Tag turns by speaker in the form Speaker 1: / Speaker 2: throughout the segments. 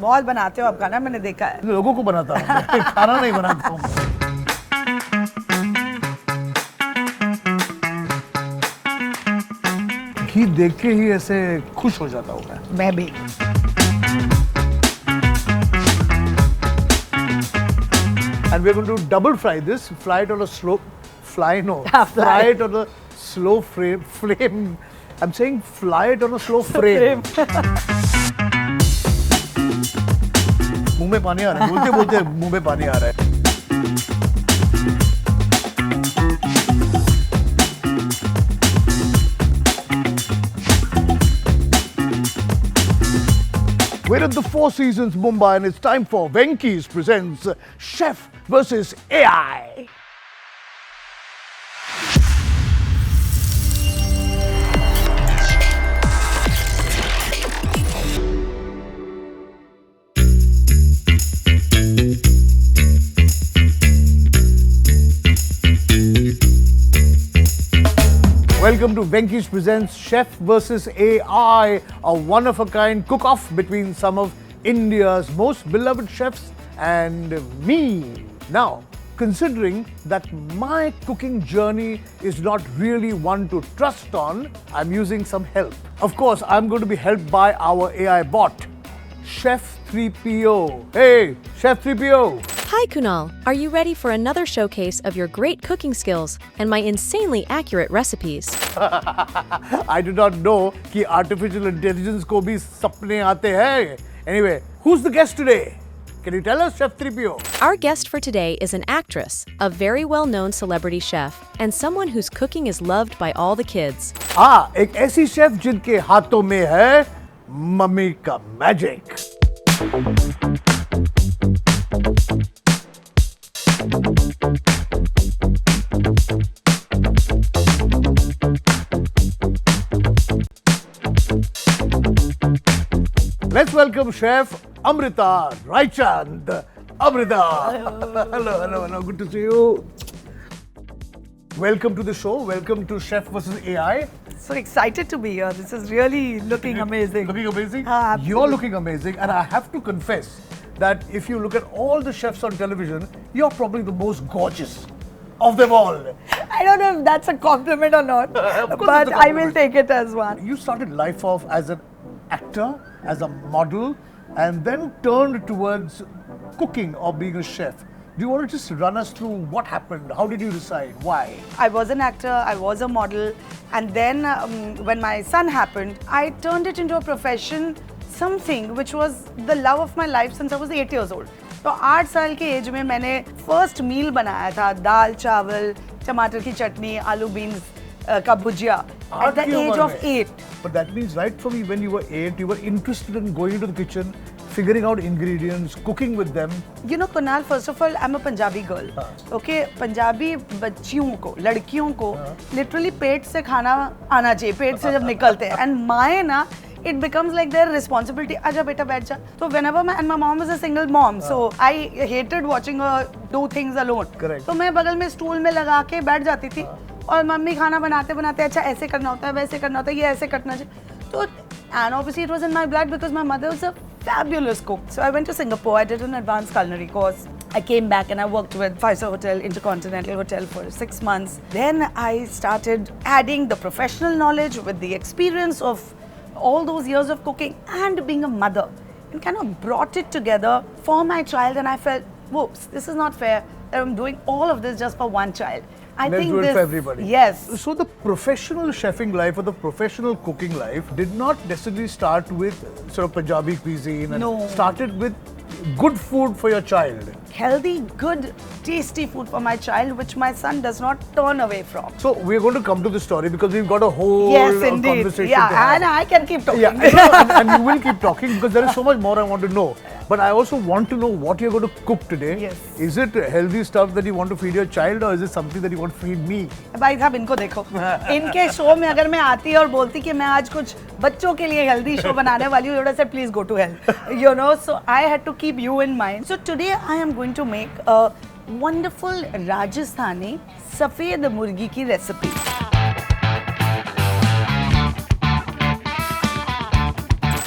Speaker 1: बहुत बनाते हो आप खाना, मैंने देखा है।
Speaker 2: लोगों को बनाता हूँ मैं, खाना नहीं बनाता हूँ। घी देख के ही ऐसे खुश हो जाता हूँ
Speaker 1: मैं भी।
Speaker 2: And we're going to double fry this. Fry it on a slow, fry it on a slow flame. I'm saying fly it on a slow flame. मुंह में पानी आ रहा है, बोलते बोलते मुंह में पानी आ रहा है। We're at the Four Seasons Mumbai and it's time for Venky's presents Chef versus AI. Welcome to Venky's presents Chef versus AI, a one-of-a-kind cook-off between some of India's most beloved chefs and me. Now, considering that my cooking journey is not really one to trust on, I'm using some help. Of course, I'm going to be helped by our AI bot, Chef 3PO. Hey, Chef 3PO.
Speaker 3: Hi Kunal, are you ready for another showcase of your great cooking skills and my insanely accurate recipes?
Speaker 2: I did not know कि artificial intelligence को भी सपने आते हैं. Anyway, who's the guest today? Can you tell us, Chef 3PO?
Speaker 3: Our guest for today is an actress, a very well-known celebrity chef, and someone whose cooking is loved by all the kids.
Speaker 2: एक ऐसी chef जिनके हाथों में है mummy का magic. Let's welcome Chef Amrita Raichand. Amrita. Hello. Good to see you. Welcome to the show. Welcome to Chef versus AI.
Speaker 1: So excited to be here. This is really looking amazing.
Speaker 2: Looking amazing?
Speaker 1: Absolutely.
Speaker 2: You're looking amazing, and I have to confess that if you look at all the chefs on television, you're probably the most gorgeous of them all.
Speaker 1: I don't know if that's a compliment or not,
Speaker 2: Of course
Speaker 1: but
Speaker 2: it's a
Speaker 1: I will
Speaker 2: compliment.
Speaker 1: take it as one.
Speaker 2: You started life off as an actor, as a model, and then turned towards cooking or being a chef. Do you want to just run us through what happened? How did you decide? Why?
Speaker 1: I was an actor, I was a model, and then when my son happened, I turned it into a profession, something which was the love of my life since I was 8 years old. तो 8 साल के as में मैंने first meal बनाया था, दाल चावल, टमाटर की चटनी, आलू बीन्स का भुजिया at the age of 8.
Speaker 2: But that means right from when you were 8, you were interested in going into the kitchen, figuring out ingredients, cooking with them.
Speaker 1: You know, Kunal, first of all, I'm a Punjabi girl. Okay, Punjabi बच्चियों को, लड़कियों को literally पेट से खाना आना चाहिए, पेट से जब निकलते हैं. And माए ना, it becomes like their responsibility. आजा बेटा बैठ जा. So whenever and my mom is a single mom, so I hated watching her do things alone.
Speaker 2: Correct.
Speaker 1: तो मैं बगल में स्टूल में लगा के बैठ जाती थी और मम्मी खाना बनाते बनाते अच्छा ऐसे करना होता है, वैसे करना होता है, ये ऐसे करना चाहिए. तो and obviously it was in my blood because my mother was a fabulous cook. So I went to Singapore. I did an advanced culinary course. I came back and I worked with 5-star hotel, Intercontinental Hotel for 6 months. Then I started adding the professional knowledge with the experience of all those years of cooking and being a mother, and kind of brought it together for my child. And I felt, whoops, this is not fair that I'm doing all of this just for one child. I
Speaker 2: Let's
Speaker 1: think
Speaker 2: do it
Speaker 1: this,
Speaker 2: for everybody.
Speaker 1: Yes.
Speaker 2: So the professional chefing life or the professional cooking life did not necessarily start with sort of Punjabi cuisine and
Speaker 1: No.
Speaker 2: started with good food for your child.
Speaker 1: Healthy, good, tasty food for my child, which my son does not turn away from.
Speaker 2: So we're going to come to the story because we've got a whole
Speaker 1: Yes, indeed.
Speaker 2: conversation
Speaker 1: Yeah,
Speaker 2: to have.
Speaker 1: and I can keep talking.
Speaker 2: Yeah, and you will keep talking because there is so much more I want to know. But I also want to know what you're going to cook today.
Speaker 1: Yes.
Speaker 2: Is it healthy stuff that you want to feed your child or is it something that you want to feed me?
Speaker 1: भाई साहब इनको देखो, इनके show में अगर मैं आती और बोलती कि मैं आज कुछ बच्चों के लिए हेल्दी शो बनाने वाली हूँ, you said please go to hell. You know, so I had to keep you in mind. So today I am going to make a wonderful Rajasthani सफेद मुर्गी की recipe.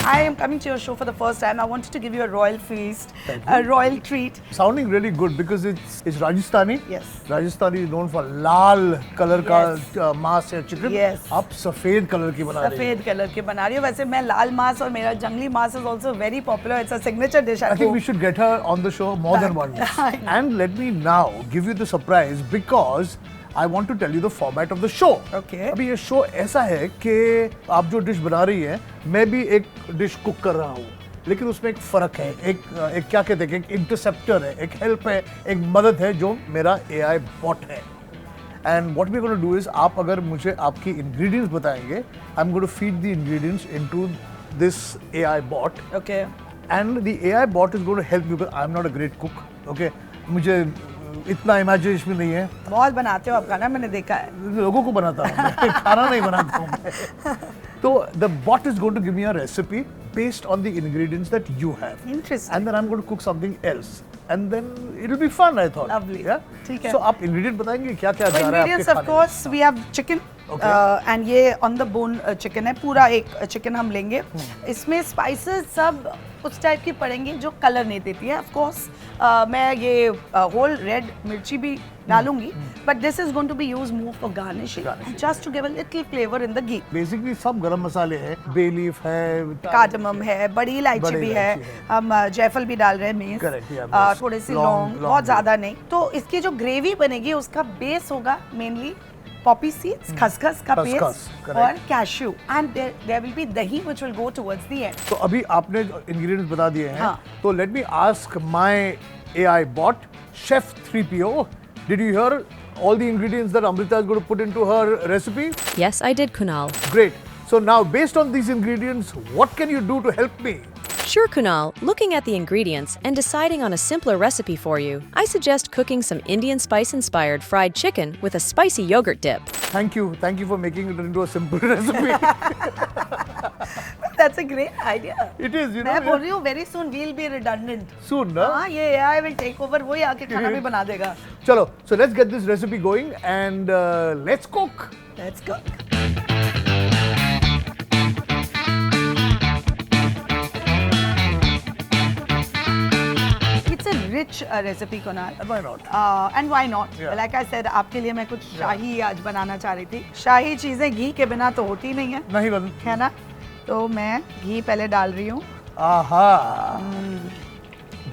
Speaker 1: I am coming to your show for the first time. I wanted to give you a royal feast, a royal treat.
Speaker 2: Sounding really good because it's Rajasthani.
Speaker 1: Yes.
Speaker 2: Rajasthani is known for Lal colour
Speaker 1: Yes.
Speaker 2: का मांस या chicken.
Speaker 1: Yes.
Speaker 2: आप सफेद colour की बना रही हैं.
Speaker 1: सफेद कलर के बना रही हूँ. वैसे मैं लाल मांस और मेरा जंगली मांस is also very popular. It's a signature dish.
Speaker 2: I think we should get her on the show more than once. And let me now give you the surprise because I want to tell you the format of the show.
Speaker 1: Okay.
Speaker 2: अभी ये show ऐसा है कि आप जो dish बना रही हैं, मैं भी एक डिश कुक कर रहा हूँ, लेकिन उसमें एक फ़र्क है, एक क्या कहते हैं, एक इंटरसेप्टर है, एक हेल्प है, एक मदद है जो मेरा AI बॉट है. And what we're going to do is, आप अगर मुझे आपकी ingredients बताएंगे, I'm going to feed the ingredients into this AI bot.
Speaker 1: Okay.
Speaker 2: And the AI bot is going to help me because I'm not a great cook. Okay, मुझे इतना imagination नहीं है.
Speaker 1: बहुत बनाते हो आप खाना, मैंने देखा है.
Speaker 2: लोगों को बनाता हूँ मैं, खाना नहीं बनाता हूँ मैं. तो the bot is going to give me a recipe based on the ingredients that you have.
Speaker 1: Interesting.
Speaker 2: And then I'm going to cook something else. And then it'll be fun, I thought.
Speaker 1: Lovely.
Speaker 2: Yeah.
Speaker 1: ठीक है.
Speaker 2: So आप ingredient बताएंगे क्या क्या जा रहा है आपके
Speaker 1: Ingredients of
Speaker 2: खाने में?
Speaker 1: course we have chicken.
Speaker 2: Okay.
Speaker 1: And ये on the bone chicken है, पूरा एक चिकन हम लेंगे. इसमें स्पाइसेस सब उस टाइप की पड़ेंगे जो कलर नहीं देती है. ऑफ कोर्स मैं ये होल रेड मिर्ची भी डालूंगी, but this is going to be used more for garnishing, just to give a little flavour in the ghee.
Speaker 2: Basically सब गरम मसाले हैं, बे लीफ है,
Speaker 1: कार्डमम है, बड़ी इलायची भी है, हम जायफल भी डाल रहे हैं, मेस,
Speaker 2: Correct, yeah,
Speaker 1: थोड़े से
Speaker 2: लौंग,
Speaker 1: लौंग, बहुत ज्यादा नहीं. तो इसकी जो ग्रेवी बनेगी उसका बेस होगा मेनली poppy seeds, खसखस का
Speaker 2: खसखस,
Speaker 1: पेस्ट
Speaker 2: correct.
Speaker 1: और cashew, and there will be dahi which will go towards the end.
Speaker 2: तो अभी आपने ingredients बता दिए हैं,
Speaker 1: हाँ.
Speaker 2: तो let me ask my AI bot, Chef 3PO, did you hear all the ingredients that Amrita is going to put into her recipe?
Speaker 3: Yes, I did, Kunal.
Speaker 2: Great. So now, based on these ingredients, what can you do to help me?
Speaker 3: Sure, Kunal. Looking at the ingredients and deciding on a simpler recipe for you, I suggest cooking some Indian spice-inspired fried chicken with a spicy yogurt dip.
Speaker 2: Thank you for making it into a simple recipe.
Speaker 1: That's a great idea.
Speaker 2: It is, you know.
Speaker 1: मैं बोल रही हूँ very soon we'll be redundant.
Speaker 2: Soon, ना?
Speaker 1: हाँ, ये AI will take over, वही आके खाना भी बना देगा.
Speaker 2: चलो, so let's get this recipe going and let's cook.
Speaker 1: Let's go. It's a rich recipe, Kunal.
Speaker 2: And why not?
Speaker 1: And why not?
Speaker 2: Yeah.
Speaker 1: Like I said, आपके लिए मैं कुछ शाही आज बनाना चाह रही थी. शाही चीजें घी के बिना तो होती नहीं है,
Speaker 2: नहीं बन.
Speaker 1: है ना? तो मैं घी पहले डाल रही हूँ.
Speaker 2: आहा.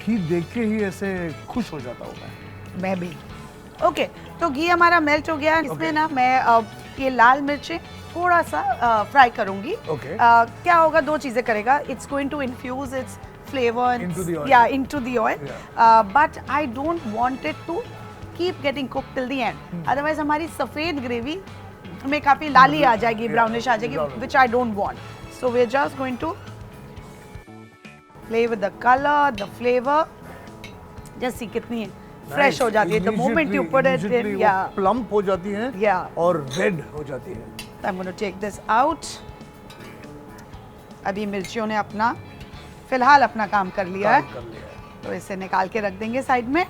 Speaker 2: घी देख के ही ऐसे खुश हो जाता हूँ
Speaker 1: मैं भी. ओके, तो घी हमारा मेल्ट हो गया. इसमें ना मैं ये लाल मिर्चें थोड़ा सा फ्राई करूंगी.
Speaker 2: Okay.
Speaker 1: क्या होगा, दो चीजें करेगा. It's going to infuse its flavor
Speaker 2: Into the oil.
Speaker 1: Yeah, into the oil.
Speaker 2: Yeah.
Speaker 1: But I don't want it to keep getting cooked till the end. Otherwise हमारी सफेद ग्रेवी में काफी लाली आ जाएगी, brownish आ जाएगी,
Speaker 2: Brownish.
Speaker 1: which I don't want. So we're just going to play with the color, the flavor. Just see कितनी है fresh हो जाती है. The moment you put it in, yeah,
Speaker 2: plump हो जाती है.
Speaker 1: Yeah.
Speaker 2: और red हो जाती है.
Speaker 1: I'm going to take this out. अभी मिर्चियों ने अपना फिलहाल अपना काम कर लिया है,
Speaker 2: कर लिया है.
Speaker 1: तो इसे निकाल के रख देंगे साइड में.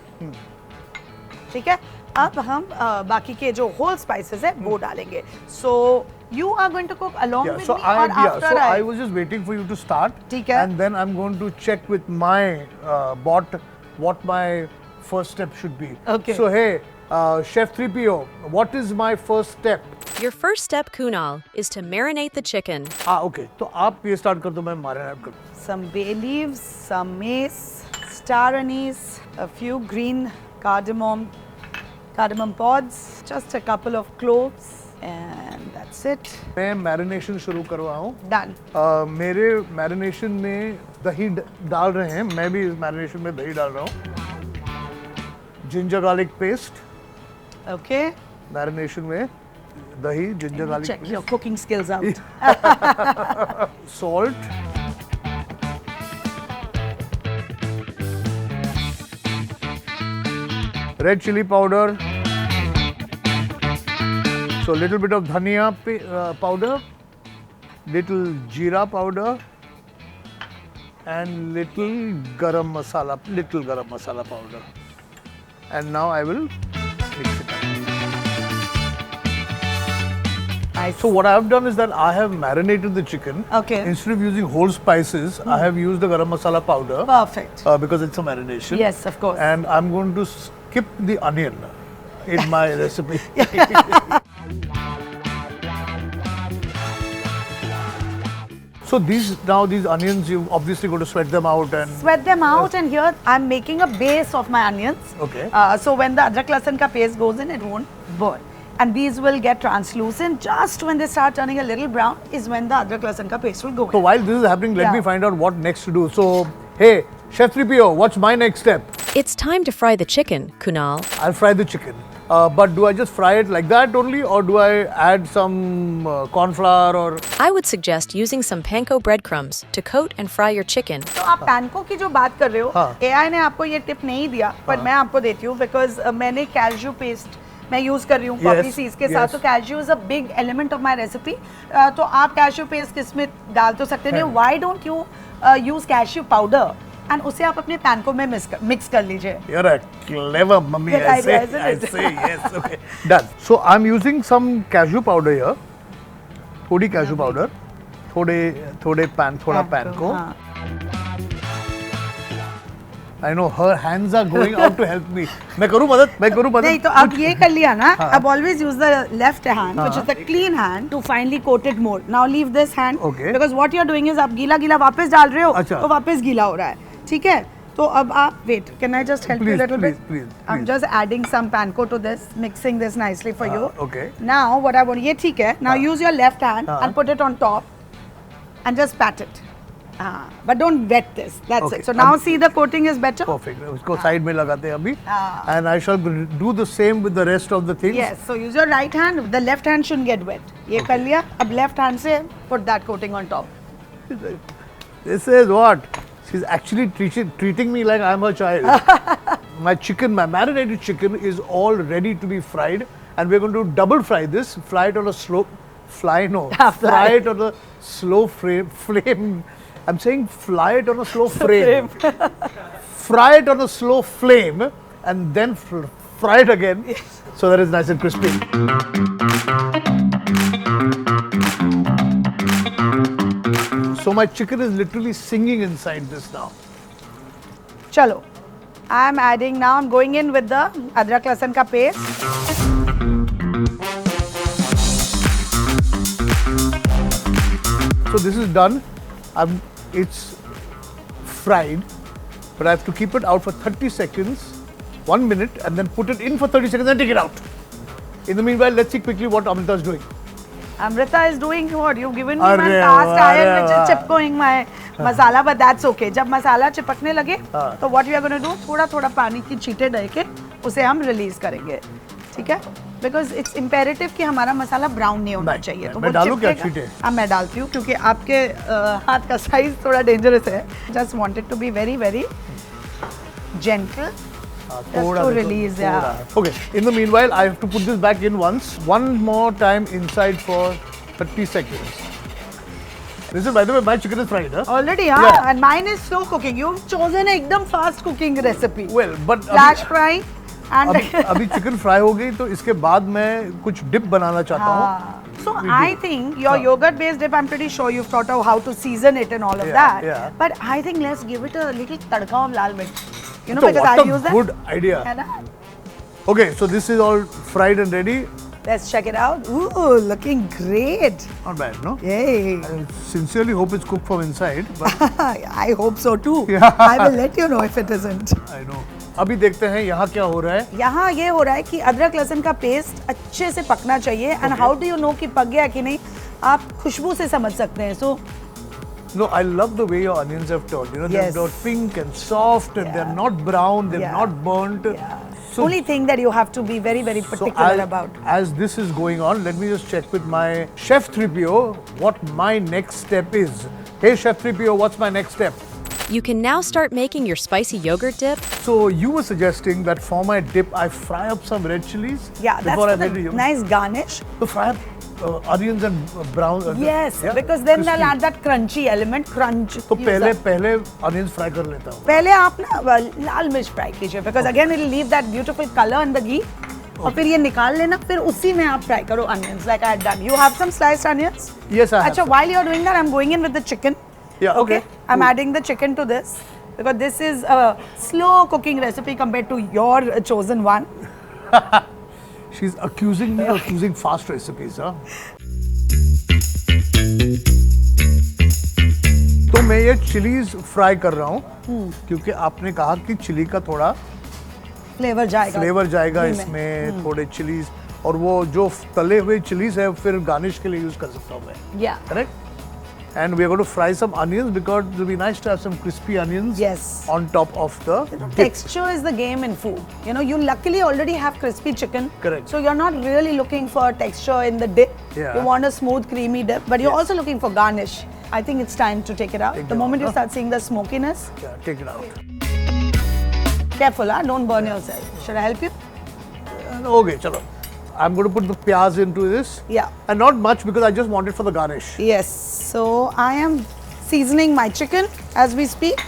Speaker 1: ठीक है. अब हम बाकी के जो होल स्पाइसेस है वो डालेंगे. So you are going to cook along
Speaker 2: Yeah,
Speaker 1: with
Speaker 2: so
Speaker 1: me और after
Speaker 2: I was just waiting for you to start.
Speaker 1: ठीक है.
Speaker 2: And then I'm going to check with my bot what my first step should be.
Speaker 1: Okay.
Speaker 2: So hey, Chef 3PO, what is my first step?
Speaker 3: Your first step, Kunal, is to marinate the chicken.
Speaker 2: Okay. तो आप ये start कर दो, मैं marinate कर दूँ.
Speaker 1: some bay leaves, some mace, star anise, a few green cardamom pods, just a couple of cloves, and that's it.
Speaker 2: मैं marination शुरू करवा हूँ.
Speaker 1: Done.
Speaker 2: मेरे marination में दही डाल रहे हैं. मैं भी इस marination में दही डाल रहा हूँ. Ginger garlic paste.
Speaker 1: Okay.
Speaker 2: Marination में दही, ginger garlic
Speaker 1: Check
Speaker 2: paste.
Speaker 1: your cooking skills out.
Speaker 2: Salt. Red chili powder. So little bit of dhania powder, little jeera powder, and little garam masala powder. And now I will mix it up.
Speaker 1: Nice.
Speaker 2: So what I have done is that I have marinated the chicken.
Speaker 1: Okay.
Speaker 2: Instead of using whole spices, I have used the garam masala powder.
Speaker 1: Perfect.
Speaker 2: Because it's a marination.
Speaker 1: Yes, of course.
Speaker 2: And I'm going to skip the onion in my recipe. So these onions, you obviously going to sweat them out and
Speaker 1: Sweat them out, and here I'm making a base of my onions.
Speaker 2: Okay.
Speaker 1: So when the adrak lasan ka paste goes in, it won't burn. And these will get translucent. Just when they start turning a little brown is when the adrak lasan ka paste will go
Speaker 2: So
Speaker 1: in.
Speaker 2: while this is happening, let
Speaker 1: Yeah.
Speaker 2: me find out what next to do. So, hey, Chef 3PO, what's my next step?
Speaker 3: It's time to fry the chicken, Kunal.
Speaker 2: I'll fry the chicken. But do I just fry it like that only, or do I add some corn flour or?
Speaker 3: I would suggest using some panko breadcrumbs to coat and fry your chicken.
Speaker 1: तो आप पैनको की जो बात कर रहे हो,
Speaker 2: हाँ.
Speaker 1: AI ने आपको ये टिप नहीं दिया, पर मैं आपको देती हूँ बिकॉज मैंने कैश्यू पेस्ट मैं यूज कर रही हूँ कॉफी सीड्स के साथ, तो cashew is a big element of my recipe. तो आप कैश्यू पेस्ट किसमें डाल तो सकते हैं. Why don't you use cashew powder and उसे आप अपने पैनको में मिक्स कर लीजिए.
Speaker 2: You're a clever mummy.
Speaker 1: Good
Speaker 2: I
Speaker 1: idea,
Speaker 2: say,
Speaker 1: isn't
Speaker 2: I
Speaker 1: it?
Speaker 2: say yes. Okay, done. So I'm using some cashew powder here. थोड़ी cashew powder, थोड़ा pan को.
Speaker 1: हाँ.
Speaker 2: I know her hands are going out to help me. मैं करूँ मदद.
Speaker 1: नहीं तो अब ये कर लिया ना. अब always use the left hand, which is the clean hand, to finely coat it more. Now leave this hand,
Speaker 2: Okay.
Speaker 1: because what you are doing is आप गीला गीला वापस डाल रहे हो,
Speaker 2: अच्छा.
Speaker 1: तो वापस गीला हो रहा है. ठीक है. तो अब आप wait. Can I just help you a
Speaker 2: Please,
Speaker 1: little bit?
Speaker 2: please.
Speaker 1: I'm just adding some panko to this, mixing this nicely for you.
Speaker 2: Okay.
Speaker 1: Now what I want, ये ठीक है. Now use your left hand
Speaker 2: हाँ.
Speaker 1: and put it on top, and just pat it. But don't wet this. That's
Speaker 2: Okay.
Speaker 1: it. So now see the coating is better.
Speaker 2: Perfect. उसको side में लगाते हैं अभी.
Speaker 1: हाँ.
Speaker 2: And I shall do the same with the rest of the things.
Speaker 1: Yes, so use your right hand. The left hand shouldn't get wet. ये कर लिया. अब left hand से put that coating on top.
Speaker 2: This is what? She's actually treating me like I'm her child. My chicken, my marinated chicken is all ready to be fried, and we're going to double fry this. Fry it on a slow, fry it on a slow flame. I'm saying fly it on a slow flame. Fry it on a slow flame, and then fry it again, so that it's nice and crispy. So my chicken is literally singing inside this now.
Speaker 1: Chalo. I'm adding now. I'm going in with the adrak lasan ka paste.
Speaker 2: So this is done. It's fried, but I have to keep it out for 30 seconds, 1 minute, and then put it in for 30 seconds and take it out. In the meanwhile, let's see quickly what Amrita is doing.
Speaker 1: Amrita is doing what? You've given me
Speaker 2: Arre
Speaker 1: one cast
Speaker 2: वाह,
Speaker 1: iron
Speaker 2: arre
Speaker 1: which is
Speaker 2: वाह.
Speaker 1: चिपकोing my masala, but that's okay. जब मसाला चिपकने लगे,
Speaker 2: हाँ.
Speaker 1: तो what we are going to do? थोड़ा थोड़ा पानी की छींटे दे के उसे हम रिलीज करेंगे. ठीक है? Because it's imperative कि हमारा मसाला ब्राउन नहीं होना चाहिए. तो
Speaker 2: मैं
Speaker 1: वो
Speaker 2: डालूं क्या
Speaker 1: चिपकेगा.
Speaker 2: छींटे?
Speaker 1: हाँ मैं डालती हूँ क्योंकि आपके हाथ का साइज थोड़ा डेंजरस है. Just want it to be very very gentle. Just to release, yeah.
Speaker 2: Okay. In the meanwhile, I have to put this back in once. One more time inside for 30 seconds. Listen, by the way, my chicken is fried, huh?
Speaker 1: Already, हाँ.
Speaker 2: Yeah.
Speaker 1: And mine is slow cooking. You've chosen a एकदम fast cooking recipe.
Speaker 2: Well, but
Speaker 1: Flash fry and
Speaker 2: अभी chicken fry हो गई तो इसके बाद मैं कुछ डिप बनाना चाहता हूँ.
Speaker 1: So I think your yogurt based dip, I'm pretty sure you've thought of how to season it and all of
Speaker 2: Yeah,
Speaker 1: that.
Speaker 2: yeah.
Speaker 1: But I think let's give it a little tadka of lal mirch. You know,
Speaker 2: So
Speaker 1: because
Speaker 2: what
Speaker 1: I've
Speaker 2: a
Speaker 1: used that.
Speaker 2: good idea.
Speaker 1: है ना?
Speaker 2: Okay, so this is all fried and ready.
Speaker 1: Let's check it out. Ooh, looking great.
Speaker 2: Not bad, no?
Speaker 1: Yay.
Speaker 2: I sincerely hope it's cooked from inside, but
Speaker 1: I hope so too.
Speaker 2: Yeah.
Speaker 1: I will let you know if it isn't.
Speaker 2: I know. अभी देखते हैं यहाँ क्या हो रहा है.
Speaker 1: यहाँ ये हो रहा है कि अदरक लहसुन का पेस्ट अच्छे से पकना चाहिए. And how do you know कि पक गया कि नहीं? आप खुशबू से समझ सकते हैं. सो
Speaker 2: No, I love the way your onions have turned. You know,
Speaker 1: Yes.
Speaker 2: they're pink and soft, and they're not brown, they're
Speaker 1: Yeah.
Speaker 2: not burnt.
Speaker 1: yeah.
Speaker 2: So,
Speaker 1: Only thing that you have to be very very
Speaker 2: so
Speaker 1: particular about.
Speaker 2: as this is going on, let me just check with my Chef 3PO what my next step is. Hey Chef 3PO, what's my next step?
Speaker 3: You can now start making your spicy yogurt dip.
Speaker 2: So you were suggesting that for my dip, I fry up some red chilies
Speaker 1: Yeah, that's
Speaker 2: before I
Speaker 1: for
Speaker 2: make the
Speaker 1: the
Speaker 2: yogurt.
Speaker 1: nice garnish.
Speaker 2: So fry up onions and brown.
Speaker 1: Yes,
Speaker 2: yeah,
Speaker 1: because then
Speaker 2: crispy.
Speaker 1: they'll add that crunchy element. Crunch.
Speaker 2: तो
Speaker 1: use
Speaker 2: पहले
Speaker 1: up.
Speaker 2: पहले onions fry कर लेता हूँ.
Speaker 1: पहले आप ना लाल मिर्च फ्राई कीजिए because again it will leave that beautiful color in the ghee और फिर ये निकाल लेना, फिर उसी में आप फ्राई करो onions like I had done. You have some sliced onions?
Speaker 2: Yes, I have
Speaker 1: अच्छा,
Speaker 2: some.
Speaker 1: while you're doing that, I'm going in with the chicken.
Speaker 2: Yeah, okay.
Speaker 1: I'm
Speaker 2: Cool.
Speaker 1: adding the chicken to this because this is a slow cooking recipe compared to your chosen one.
Speaker 2: She's accusing me of choosing fast recipes, huh? तो मैं ये chillies fry कर रहा हूँ क्योंकि आपने कहा कि चिली का थोड़ा
Speaker 1: फ्लेवर जाएगा घी में।
Speaker 2: इसमें, थोड़े चिलीज, और वो जो तले हुए चिलीज है फिर गार्निश के लिए यूज कर सकता हूँ मैं,
Speaker 1: Yeah.
Speaker 2: Correct? And we are going to fry some onions because it will be nice to have some crispy onions
Speaker 1: Yes.
Speaker 2: on top of the dip.
Speaker 1: Texture is the game in food. You know, you luckily already have crispy chicken.
Speaker 2: Correct.
Speaker 1: So you're not really looking for texture in the dip.
Speaker 2: Yeah.
Speaker 1: You want a smooth, creamy dip, but you're
Speaker 2: Yes.
Speaker 1: also looking for garnish. I think it's time to take it out.
Speaker 2: Take
Speaker 1: The
Speaker 2: it
Speaker 1: moment
Speaker 2: out,
Speaker 1: you
Speaker 2: huh?
Speaker 1: start seeing the smokiness,
Speaker 2: Yeah, take it out.
Speaker 1: careful, don't burn yourself. Should I help you?
Speaker 2: Okay, chalo. I'm going to put the pyaz into this.
Speaker 1: Yeah.
Speaker 2: And not much because I just want it for the garnish.
Speaker 1: Yes. So I am seasoning my chicken as we speak.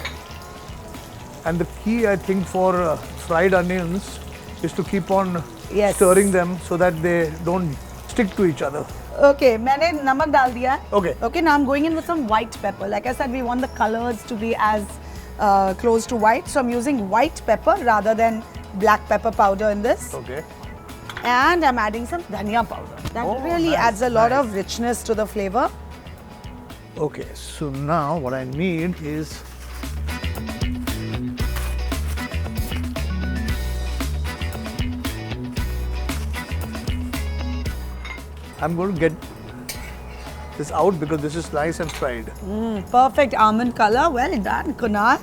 Speaker 2: And the key, I think, for fried onions is to keep on
Speaker 1: Yes.
Speaker 2: stirring them so that they don't stick to each other.
Speaker 1: Okay, मैंने नमक डाल दिया है.
Speaker 2: Okay.
Speaker 1: Okay, now I'm going in with some white pepper. Like I said, we want the colors to be as close to white. So I'm using white pepper rather than black pepper powder in this.
Speaker 2: Okay.
Speaker 1: And I'm adding some dhania powder. That
Speaker 2: Oh,
Speaker 1: really
Speaker 2: nice,
Speaker 1: adds a lot
Speaker 2: nice.
Speaker 1: of richness to the flavor.
Speaker 2: Okay, so now what I need is I'm going to get this out because this is nice and fried.
Speaker 1: Perfect almond color. Well done, Kunal.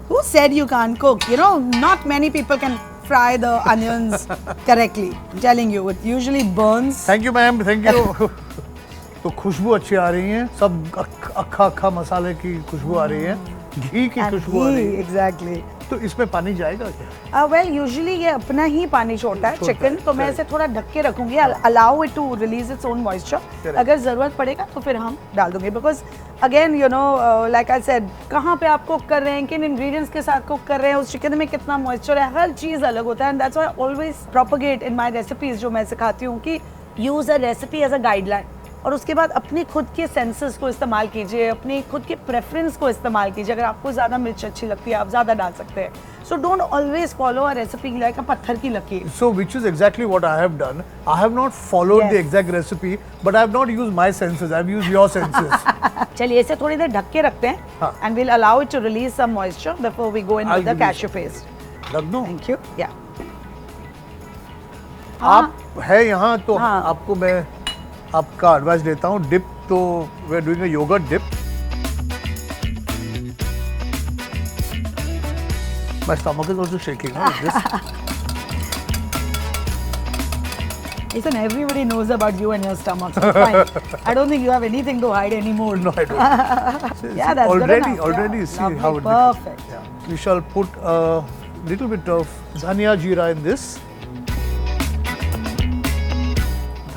Speaker 1: Who said you can't cook? You know, not many people can fry the onions correctly. I'm telling you, it usually burns.
Speaker 2: Thank you, ma'am. Thank you. तो खुशबू अच्छी आ रही है, सब अक्खा अक्खा मसाले की खुशबू आ रही है, घी की
Speaker 1: And
Speaker 2: खुशबू आ रही
Speaker 1: ghee,
Speaker 2: है।
Speaker 1: exactly.
Speaker 2: तो इसमें पानी जाएगा क्या?
Speaker 1: Well, usually ये अपना ही पानी छोड़ता है
Speaker 2: छोड़ता
Speaker 1: चिकन,
Speaker 2: है,
Speaker 1: तो मैं
Speaker 2: correct.
Speaker 1: इसे थोड़ा ढक के रखूंगी. Allow it to release its own moisture.
Speaker 2: Correct.
Speaker 1: अगर जरूरत पड़ेगा तो फिर हम डाल दूंगे. Because again, you know, like I said, कहाँ पे आप कुक कर रहे हैं, किन ingredients के साथ कुक कर रहे हैं, उस चिकन में कितना moisture है, हर चीज़ अलग होता है. And that's why I always propagate in my recipes जो मैं सिखाती हूँ कि use a recipe as a guideline. और उसके बाद अपनी खुद के सेंसेस को इस्तेमाल कीजिए, अपनी खुद के प्रेफरेंस को इस्तेमाल कीजिए. अगर आपको ज़्यादा मिर्च अच्छी लगती है, आप ज़्यादा डाल सकते हैं. So don't always follow a recipe like a पत्थर की लकीर.
Speaker 2: So which is exactly what I have done. I have not followed
Speaker 1: Yes.
Speaker 2: the exact recipe, but I have not used my senses. I have used your senses.
Speaker 1: चलिए इसे थोड़ी देर ढक के रखते हैं.
Speaker 2: हाँ.
Speaker 1: And we'll allow it to release some moisture before we go in
Speaker 2: I'll
Speaker 1: with the
Speaker 2: give you
Speaker 1: cashew
Speaker 2: some.
Speaker 1: paste.
Speaker 2: रख दो।
Speaker 1: Thank you. Yeah.
Speaker 2: आप है यहाँ तो
Speaker 1: हाँ.
Speaker 2: आपको मैं आपका एडवाइस देता हूँ. डिप तो we are doing a yogurt dip. My stomach is also shaking. Huh?
Speaker 1: Listen, everybody knows about you and your stomach. So fine. I don't think you have anything to hide anymore.
Speaker 2: No, I don't.
Speaker 1: Yeah, that's good
Speaker 2: already,
Speaker 1: enough.
Speaker 2: already
Speaker 1: Yeah.
Speaker 2: see
Speaker 1: Lovely.
Speaker 2: how it becomes.
Speaker 1: Perfect.
Speaker 2: Yeah. We shall put a little bit of dhania jeera in this.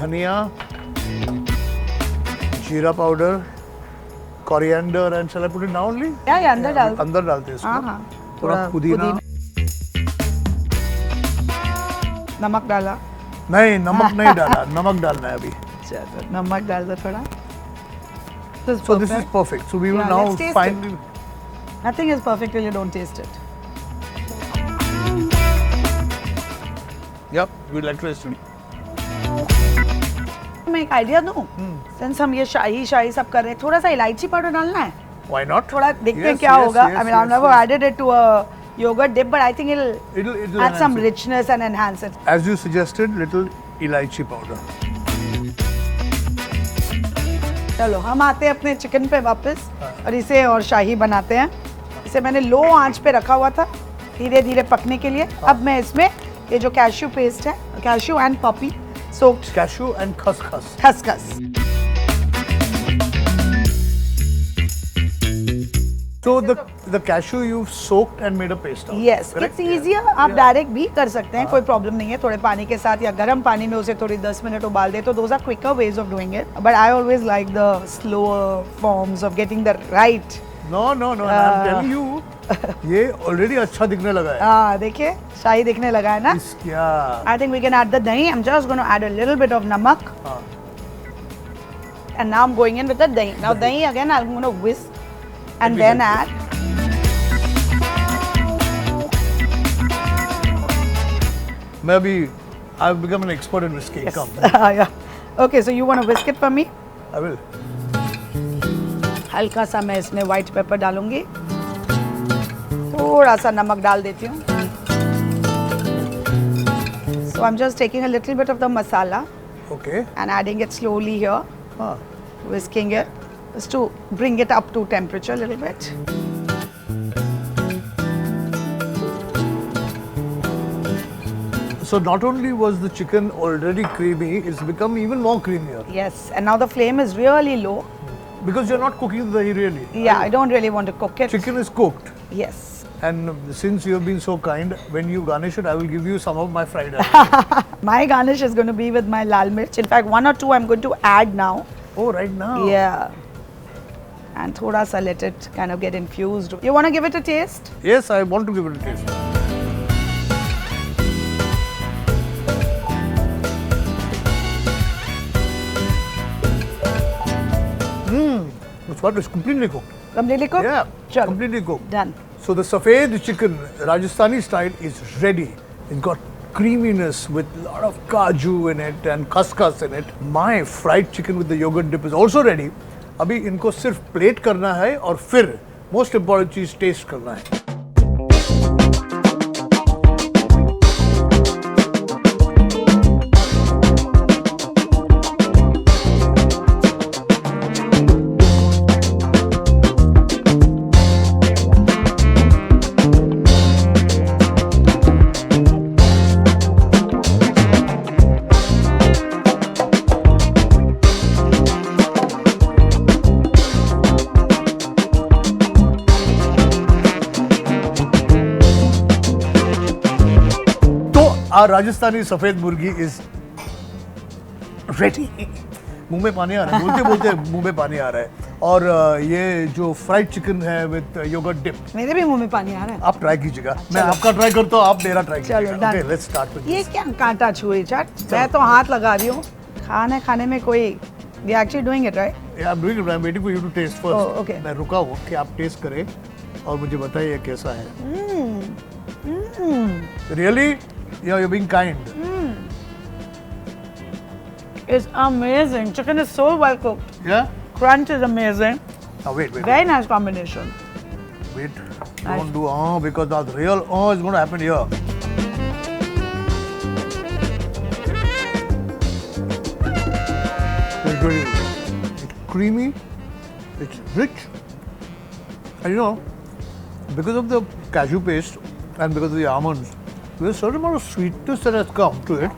Speaker 2: Dhania, jeera powder, coriander, and shall I put it now only?
Speaker 1: Yeah, अंदर डाल.
Speaker 2: अंदर डालते हैं इसको.
Speaker 1: हाँ हाँ.
Speaker 2: थोड़ा पुदीना.
Speaker 1: नमक डाला.
Speaker 2: नहीं, नमक नहीं डाला. नमक डालना है अभी.
Speaker 1: चलो नमक डाल दो थोड़ा.
Speaker 2: So this is perfect. So we will
Speaker 1: Yeah,
Speaker 2: now
Speaker 1: let's taste
Speaker 2: finally.
Speaker 1: Nothing is perfect till you don't taste it.
Speaker 2: Yep, we'll like to taste it.
Speaker 1: मैं एक आइडिया दूं. Since हम ये शाही सब कर रहे हैं, थोड़ा सा इलायची पाउडर डालना है.
Speaker 2: Why not?
Speaker 1: थोड़ा देखते हैं
Speaker 2: Yes,
Speaker 1: क्या
Speaker 2: yes,
Speaker 1: होगा.
Speaker 2: yes,
Speaker 1: I mean, I've
Speaker 2: yes,
Speaker 1: never
Speaker 2: yes.
Speaker 1: added it to a yogurt dip, but I think it'll
Speaker 2: It'll
Speaker 1: add some
Speaker 2: enhance it.
Speaker 1: richness and enhance it.
Speaker 2: As you suggested, little elaichi powder.
Speaker 1: चलो हम आते हैं अपने chicken पे वापस और इसे और शाही बनाते हैं. इसे मैंने लो आंच पे रखा हुआ था धीरे धीरे पकने के लिए. अब मैं इसमें ये जो कैश्यू पेस्ट है, cashew and Poppy soaked
Speaker 2: Cashew and khaskhas.
Speaker 1: खसखस.
Speaker 2: So the cashew you've soaked and made a paste of.
Speaker 1: Yes,
Speaker 2: correct?
Speaker 1: it's easier. आप डायरेक्ट भी कर सकते हैं, कोई प्रॉब्लम नहीं है. थोड़े पानी के साथ या गर्म पानी में उसे थोड़ी 10 मिनट उबाल दे तो those are quicker ways of doing it. But I always like the slower forms of getting the right.
Speaker 2: No, no, no. I'm telling you, ये ऑलरेडी अच्छा दिखने लगा है।
Speaker 1: हाँ देखिए शाही दिखने लगा है ना।
Speaker 2: क्या?
Speaker 1: I think we can add the dahi. I'm just going to add a little bit of namak.
Speaker 2: हाँ.
Speaker 1: And now I'm going in with the dahi. Now dahi again I'm going to whisk and then add.
Speaker 2: मैं अभी I've become an expert in whisking.
Speaker 1: Yes.
Speaker 2: Come.
Speaker 1: Yeah. Okay, so you want to whisk it for me?
Speaker 2: I will.
Speaker 1: हल्का सा मैं इसमें white pepper डालूंगी, थोड़ा सा नमक डाल देती हूँ. So I'm just taking a little bit of the masala
Speaker 2: Okay.
Speaker 1: and adding it slowly here,
Speaker 2: हाँ.
Speaker 1: whisking it just to bring it up to temperature a little bit.
Speaker 2: So not only was the chicken already creamy, it's become even more creamier.
Speaker 1: Yes, and now the flame is really low.
Speaker 2: Because you're not cooking the dahi really.
Speaker 1: Yeah, I don't really want to cook it.
Speaker 2: Chicken is cooked.
Speaker 1: Yes.
Speaker 2: And since you have been so kind, when you garnish it, I will give you some of my fried onions.
Speaker 1: My garnish is going to be with my lal mirch. In fact, 1 or 2 I'm going to add now.
Speaker 2: Oh, right now?
Speaker 1: Yeah. And thoda sa let it kind of get infused. You want to give it a taste?
Speaker 2: Yes, I want to give it a taste. It's what? It's completely cooked.
Speaker 1: Completely cooked?
Speaker 2: Yeah,
Speaker 1: Chalo.
Speaker 2: completely cooked.
Speaker 1: Done.
Speaker 2: So the Safed chicken, Rajasthani style, is ready. It's got creaminess with a lot of kaju in it and khaskhas in it. My fried chicken with the yogurt dip is also ready. अभी इनको सिर्फ plate करना है और फिर most important चीज test करना है. Our Rajasthani Safed Murgi is ready. मुंह में पानी आ रहा है, बोलते बोलते मुंह में पानी आ रहा है. और ये जो फ्राइड चिकन है विद योगर्ट डिप,
Speaker 1: मेरे भी मुंह में पानी आ रहा है.
Speaker 2: आप ट्राई कीजिएगा. मैं आपका ट्राई करता हूँ, आप मेरा ट्राई
Speaker 1: चलो,
Speaker 2: कीजिएगा.
Speaker 1: done.
Speaker 2: Okay, let's start with
Speaker 1: ये
Speaker 2: this.
Speaker 1: क्या कांटा छुरी चाट? मैं तो हाथ लगा रही हूँ. खाने में कोई we are actually doing it, right?
Speaker 2: Yeah, I'm doing it. I'm waiting for you to taste first.
Speaker 1: Oh, okay.
Speaker 2: मैं रुका हूँ कि आप टेस्ट करें और मुझे बताइए कैसा है. Really? Yeah, you're being kind.
Speaker 1: It's amazing. Chicken is so well cooked.
Speaker 2: Yeah?
Speaker 1: Crunch is amazing.
Speaker 2: Now wait.
Speaker 1: Very nice combination.
Speaker 2: Wait.
Speaker 1: Nice.
Speaker 2: Don't do because now the real is going to happen here. It's really good. It's creamy. It's rich. And you know, because of the cashew paste and because of the almonds, there's a certain amount of sweetness that has come to it.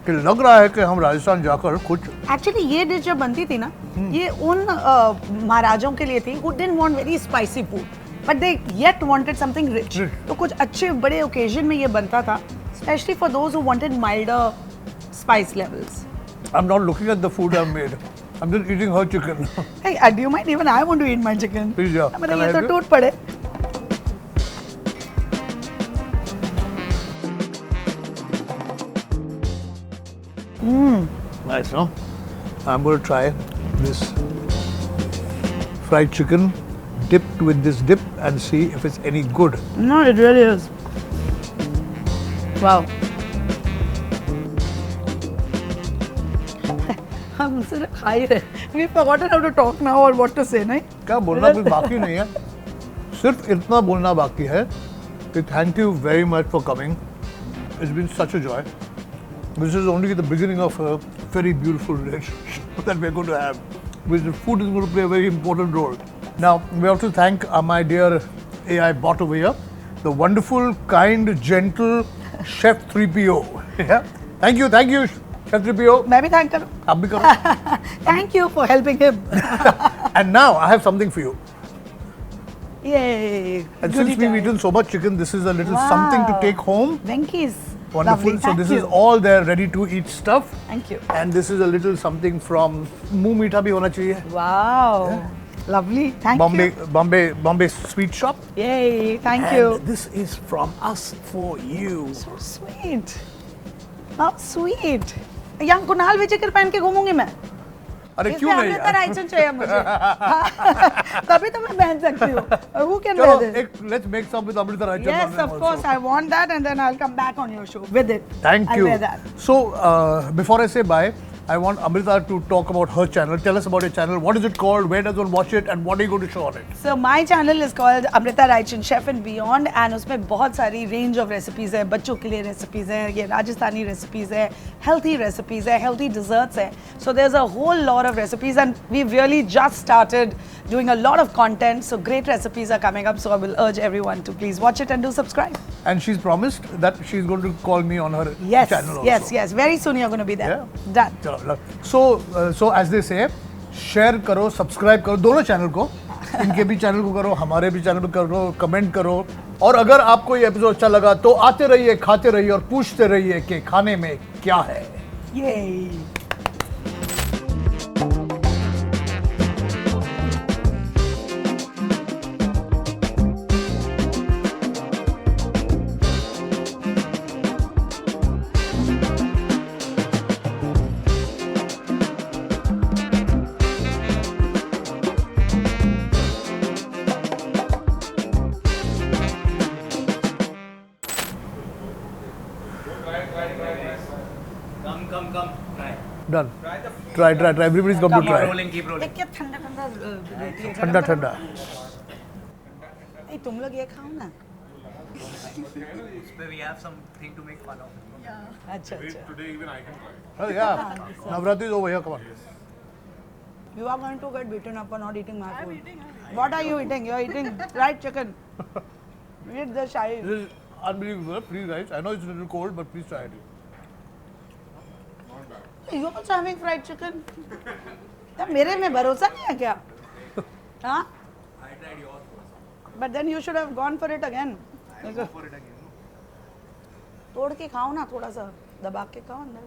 Speaker 2: कि लग रहा है कि हम राजस्थान जाकर कुछ.
Speaker 1: Actually ये dish जब बनती थी ना, ये उन महाराजों के लिए थी who didn't want very spicy food, but they yet wanted something rich. तो कुछ अच्छे बड़े occasion में ये बनता था, especially for those who wanted milder spice levels.
Speaker 2: I'm not looking at the food I've made. I'm just eating her chicken.
Speaker 1: Hey, do you mind? Even I want to eat my chicken.
Speaker 2: Please, yeah.
Speaker 1: मतलब
Speaker 2: Can I
Speaker 1: ये तो
Speaker 2: help you?
Speaker 1: टूट पड़े.
Speaker 2: Nice, no? I'm going to try this fried chicken dipped with this dip and see if it's any good.
Speaker 1: No, it really is. Wow. हम सिर्फ खा ही रहे. We've forgotten how to talk now or what to say, नहीं?
Speaker 2: क्या बोलना कुछ बाकी नहीं है. सिर्फ इतना बोलना बाकी है कि thank you very much for coming. It's been such a joy. This is only the beginning of a very beautiful relationship that we're going to have. Which the food is going to play a very important role. Now, we have to thank my dear AI bot over here, the wonderful, kind, gentle Chef 3PO. Yeah? Thank you, Chef 3PO.
Speaker 1: मैं भी thank करूँ.
Speaker 2: आप भी करो.
Speaker 1: Thank you for helping him.
Speaker 2: And now I have something for you.
Speaker 1: Yay.
Speaker 2: And
Speaker 1: Goodie
Speaker 2: since we've
Speaker 1: time.
Speaker 2: eaten so much chicken, this is a little something to
Speaker 1: Wow.
Speaker 2: take home.
Speaker 1: Venki's.
Speaker 2: Wonderful.
Speaker 1: Lovely.
Speaker 2: So
Speaker 1: Thank
Speaker 2: this
Speaker 1: you.
Speaker 2: is all their ready to eat stuff.
Speaker 1: Thank you.
Speaker 2: And this is a little something from मुंह मीठा भी होना चाहिए.
Speaker 1: Wow. Lovely. Thank
Speaker 2: Bombay,
Speaker 1: you.
Speaker 2: Bombay sweet shop.
Speaker 1: Yay. Thank
Speaker 2: And
Speaker 1: you.
Speaker 2: this is from us for you.
Speaker 1: So sweet. How sweet. यहाँ कुणाल विजयकर पहन के घूमूंगी मैं.
Speaker 2: अरे
Speaker 1: इसमें
Speaker 2: क्यों नहीं
Speaker 1: अमृता
Speaker 2: यार?
Speaker 1: रायचंद चाहिए मुझे. तभी तो मैं पहन सकती हूँ. Who can
Speaker 2: चलो
Speaker 1: wear this?
Speaker 2: let's make some with Amrita Raychand.
Speaker 1: Yes, of course. I want that, and then I'll come back on your show with it.
Speaker 2: Thank
Speaker 1: I'll
Speaker 2: you.
Speaker 1: wear that.
Speaker 2: So, before I say bye, I want Amrita to talk about her channel. Tell us about your channel. What is it called? Where does one watch it? And what are you going to show on it?
Speaker 1: So my channel is called Amrita Raychand Chef and Beyond, and उसमें बहुत सारी range of recipes है. बच्चों के लिए recipes है, ये Rajasthani recipes है, healthy recipes है, healthy desserts है. So there's a whole lot of recipes, and we've really just started doing a lot of content. So great recipes are coming up. So I will urge everyone to please watch it and do subscribe.
Speaker 2: And she's promised that she's going to call me on her
Speaker 1: Yes,
Speaker 2: channel also.
Speaker 1: yes. Very soon you're going to be there.
Speaker 2: Yeah?
Speaker 1: Done.
Speaker 2: चलो, so as they say, share करो, subscribe करो दोनों channel को. इनके भी channel को करो, हमारे भी चैनल को करो, कमेंट करो. और अगर आपको ये एपिसोड अच्छा लगा तो आते रहिए, खाते रहिए और पूछते रहिए कि खाने में क्या है.
Speaker 1: Yay.
Speaker 4: Come. Try.
Speaker 2: Done. Try. Everybody's come to
Speaker 4: Keep
Speaker 2: try.
Speaker 4: rolling, keep rolling.
Speaker 1: एक क्या ठंडा ठंडा देती है.
Speaker 2: ठंडा ठंडा.
Speaker 1: नहीं, तुम लोग ये खाओ ना.
Speaker 4: We have something to make fun of.
Speaker 1: अच्छा.
Speaker 2: Oh yeah. Navratri is over here. Come on.
Speaker 1: You are going to get beaten up for not eating my food. What are you eating? You are eating fried chicken. Eat the shahi.
Speaker 2: This is unbelievable. Please, guys. I know it's a little cold, but please try it.
Speaker 1: You're also having fried chicken? तब मेरे में भरोसा नहीं है क्या? हाँ?
Speaker 4: I tried yours first.
Speaker 1: But then you should have gone for it again.
Speaker 4: Go for it again.
Speaker 1: तोड़ के खाओ ना थोड़ा सा, दबा के खाओ अंदर.